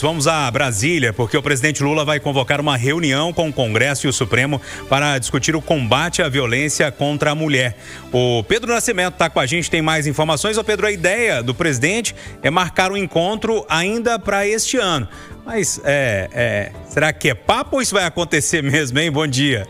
vamos a Brasília, porque o presidente Lula vai convocar uma reunião com o Congresso e o Supremo para discutir o combate à violência contra a mulher. O Pedro Nascimento está com a gente, tem mais informações. Ô Pedro, a ideia do presidente é marcar um encontro ainda para este ano. Mas será que é papo ou isso vai acontecer mesmo, hein? Bom dia.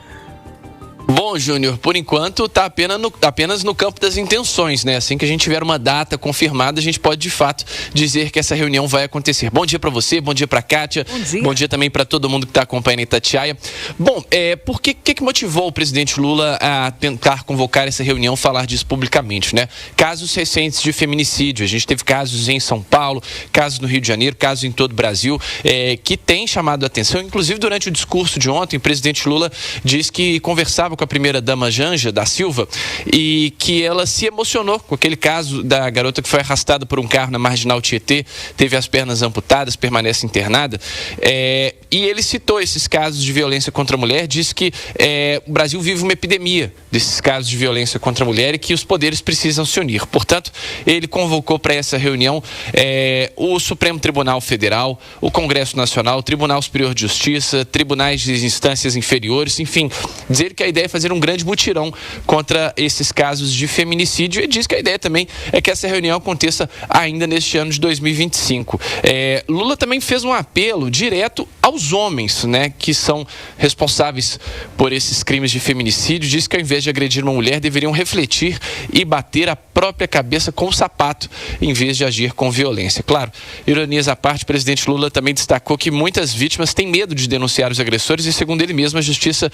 Bom, Júnior, por enquanto está apenas no campo das intenções, né? Assim que a gente tiver uma data confirmada, a gente pode de fato dizer que essa reunião vai acontecer. Bom dia para você, bom dia para Kátia, bom dia também para todo mundo que está acompanhando a Itatiaia. Bom, por que motivou o presidente Lula a tentar convocar essa reunião, falar disso publicamente, né? Casos recentes de feminicídio, a gente teve casos em São Paulo, casos no Rio de Janeiro, casos em todo o Brasil, que tem chamado a atenção. Inclusive, durante o discurso de ontem, o presidente Lula disse que conversava com a primeira-dama Janja da Silva e que ela se emocionou com aquele caso da garota que foi arrastada por um carro na Marginal Tietê, teve as pernas amputadas, permanece internada, e ele citou esses casos de violência contra a mulher, disse que o Brasil vive uma epidemia desses casos de violência contra a mulher e que os poderes precisam se unir. Portanto, ele convocou para essa reunião o Supremo Tribunal Federal, o Congresso Nacional, o Tribunal Superior de Justiça, tribunais de instâncias inferiores, enfim, dizer que a ideia é fazer um grande mutirão contra esses casos de feminicídio e diz que a ideia também é que essa reunião aconteça ainda neste ano de 2025. Lula também fez um apelo direto aos homens, né, que são responsáveis por esses crimes de feminicídio, diz que ao invés de agredir uma mulher, deveriam refletir e bater a própria cabeça com o sapato, em vez de agir com violência. Claro, ironias à parte, o presidente Lula também destacou que muitas vítimas têm medo de denunciar os agressores e, segundo ele mesmo, a justiça,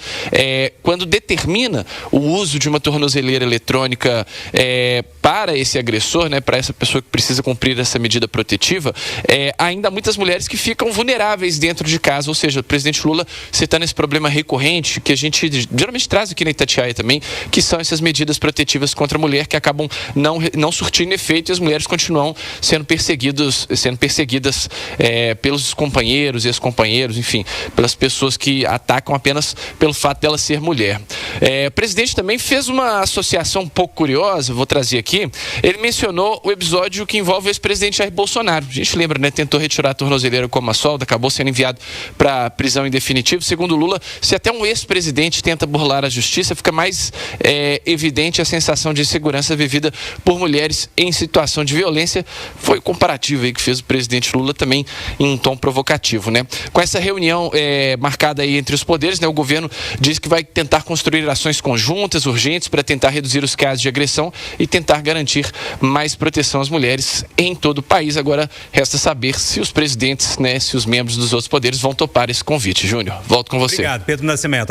quando determina o uso de uma tornozeleira eletrônica para esse agressor, né, para essa pessoa que precisa cumprir essa medida protetiva, ainda há muitas mulheres que ficam vulneráveis dentro de casa. Ou seja, o presidente Lula citando esse problema recorrente que a gente geralmente traz aqui na Itatiaia também, que são essas medidas protetivas contra a mulher que acabam não surtindo efeito e as mulheres continuam sendo perseguidas pelos companheiros, ex-companheiros, enfim, pelas pessoas que atacam apenas pelo fato dela ser mulher. O presidente também fez uma associação um pouco curiosa, vou trazer aqui. Ele mencionou o episódio que envolve o ex-presidente Jair Bolsonaro. A gente lembra, né? Tentou retirar a tornozeleira com uma solda, acabou sendo enviado para prisão em definitivo. Segundo Lula, se até um ex-presidente tenta burlar a justiça, fica mais evidente a sensação de insegurança vivida por mulheres em situação de violência. Foi o comparativo aí que fez o presidente Lula também em um tom provocativo, né? Com essa reunião marcada aí entre os poderes, né? O governo diz que vai tentar construir ações conjuntas, urgentes, para tentar reduzir os casos de agressão e tentar garantir mais proteção às mulheres em todo o país. Agora, resta saber se os presidentes, né, se os membros dos outros poderes vão topar esse convite. Júnior, volto com você. Obrigado, Pedro Nascimento.